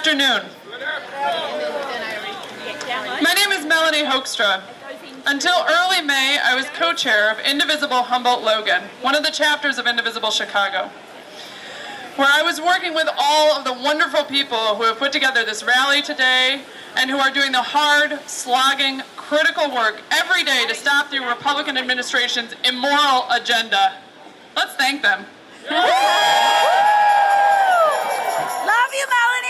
afternoon. My name is Melanie Hoekstra. Until early May, I was co-chair of Indivisible Humboldt-Logan, one of the chapters of Indivisible Chicago, where I was working with all of the wonderful people who have put together this rally today and who are doing the hard, slogging, critical work every day to stop the Republican administration's immoral agenda. Let's thank them. Love you, Melanie!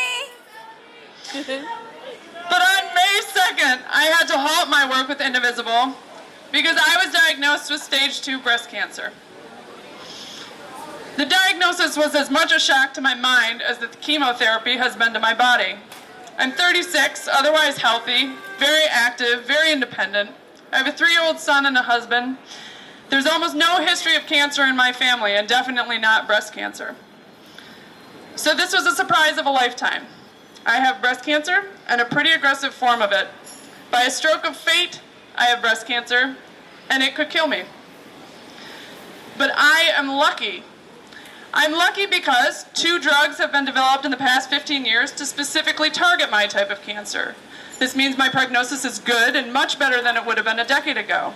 But on May 2nd, I had to halt my work with Indivisible because I was diagnosed with stage 2 breast cancer. The diagnosis was as much a shock to my mind as the chemotherapy has been to my body. I'm 36, otherwise healthy, very active, very independent. I have a 3-year-old son and a husband. There's almost no history of cancer in my family, and definitely not breast cancer. So this was a surprise of a lifetime. I have breast cancer, and a pretty aggressive form of it. By a stroke of fate, I have breast cancer, and it could kill me. But I am lucky. I'm lucky because 2 drugs have been developed in the past 15 years to specifically target my type of cancer. This means my prognosis is good and much better than it would have been a decade ago.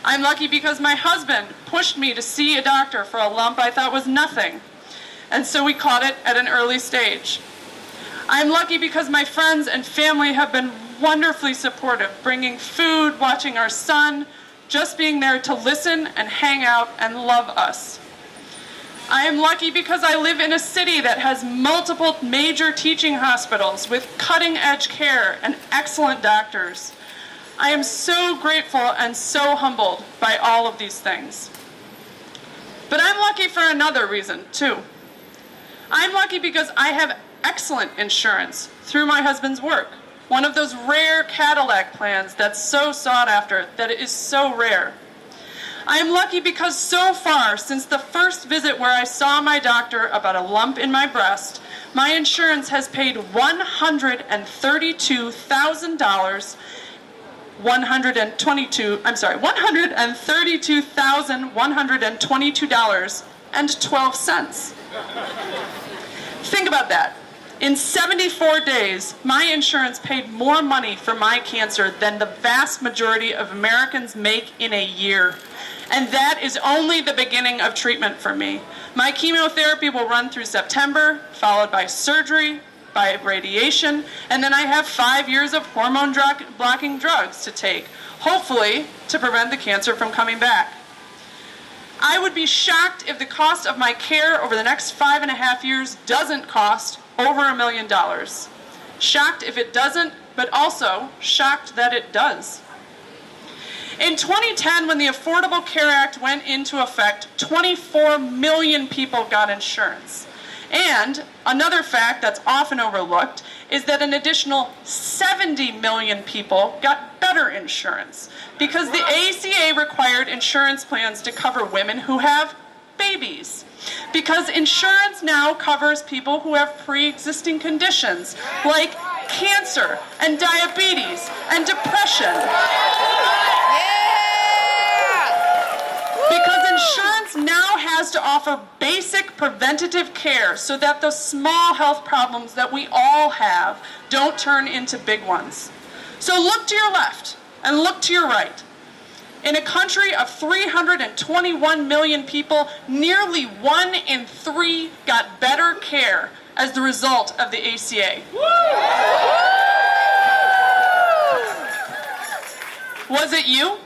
I'm lucky because my husband pushed me to see a doctor for a lump I thought was nothing, and so we caught it at an early stage. I'm lucky because my friends and family have been wonderfully supportive, bringing food, watching our son, just being there to listen and hang out and love us. I am lucky because I live in a city that has multiple major teaching hospitals with cutting-edge care and excellent doctors. I am so grateful and so humbled by all of these things. But I'm lucky for another reason, too. I'm lucky because I have excellent insurance through my husband's work. One of those rare Cadillac plans that's so sought after, that it is so rare. I am lucky because so far, since the first visit where I saw my doctor about a lump in my breast, my insurance has paid $132,122 $132,122.12. Think about that. In 74 days, my insurance paid more money for my cancer than the vast majority of Americans make in a year. And that is only the beginning of treatment for me. My chemotherapy will run through September, followed by surgery, by radiation, and then I have 5 years of hormone-blocking drugs to take, hopefully to prevent the cancer from coming back. I would be shocked if the cost of my care over the next 5.5 years doesn't cost over $1 million. Shocked if it doesn't, but also shocked that it does. In 2010, when the Affordable Care Act went into effect, 24 million people got insurance. And another fact that's often overlooked is that an additional 70 million people got better insurance because the ACA required insurance plans to cover women who have babies. Because insurance now covers people who have pre-existing conditions like cancer and diabetes and depression. Because insurance now has to offer basic preventative care so that the small health problems that we all have don't turn into big ones. So look to your left and look to your right. In a country of 321 million people, nearly 1 in 3 got better care as the result of the ACA. Was it you?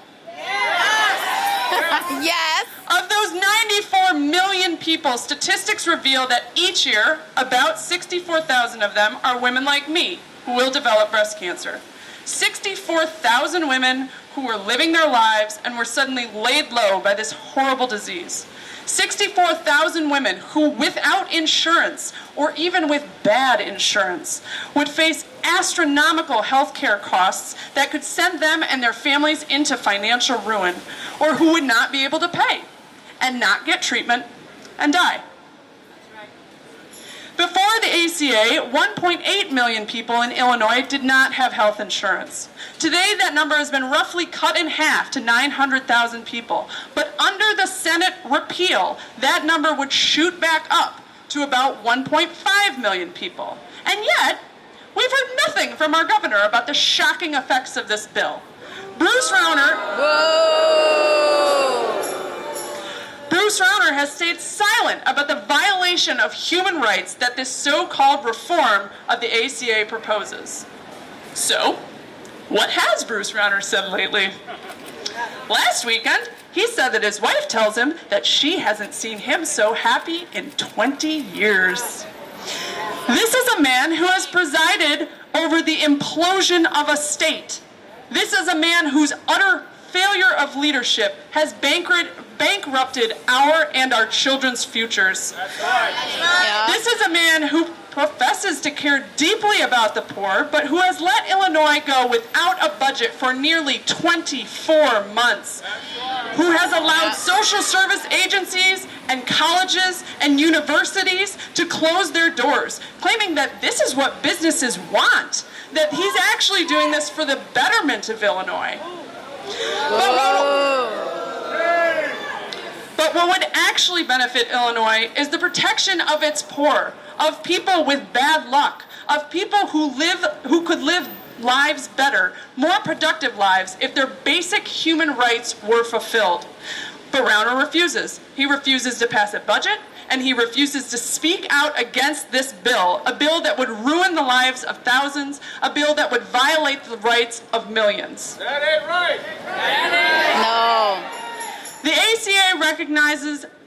Yes. Of those 94 million people, statistics reveal that each year, about 64,000 of them are women like me who will develop breast cancer. 64,000 women who were living their lives and were suddenly laid low by this horrible disease. 64,000 women who, without insurance, or even with bad insurance, would face astronomical health care costs that could send them and their families into financial ruin, or who would not be able to pay, and not get treatment, and die. Before the ACA, 1.8 million people in Illinois did not have health insurance. Today, that number has been roughly cut in half to 900,000 people. But under the Senate repeal, that number would shoot back up to about 1.5 million people. And yet, we've heard nothing from our governor about the shocking effects of this bill. Bruce Rauner has stayed silent about the violation of human rights that this so-called reform of the ACA proposes. So, what has Bruce Rauner said lately? Last weekend, he said that his wife tells him that she hasn't seen him so happy in 20 years. This is a man who has presided over the implosion of a state. This is a man whose utter failure of leadership has bankrupted our and our children's futures. That's right. Yeah. This is a man who professes to care deeply about the poor, but who has let Illinois go without a budget for nearly 24 months. Who has allowed social service agencies and colleges and universities to close their doors, claiming that this is what businesses want, that he's actually doing this for the betterment of Illinois. But what would actually benefit Illinois is the protection of its poor, of people with bad luck, of people who could live lives better, more productive lives, if their basic human rights were fulfilled. But Rauner refuses. He refuses to pass a budget, and he refuses to speak out against this bill, a bill that would ruin the lives of thousands, a bill that would violate the rights of millions. That ain't right. No. The ACA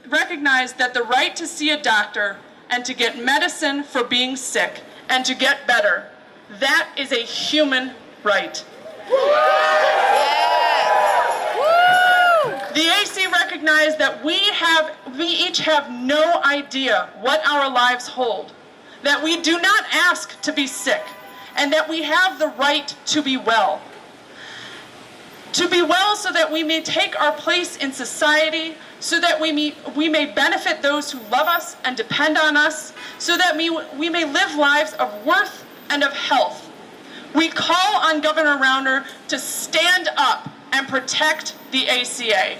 recognized that the right to see a doctor and to get medicine for being sick and to get better, that is a human right. The AC recognized that we each have no idea what our lives hold, that we do not ask to be sick, and that we have the right to be well. To be well so that we may take our place in society, so that we may benefit those who love us and depend on us, so that we may live lives of worth and of health. We call on Governor Rauner to stand up and protect the ACA.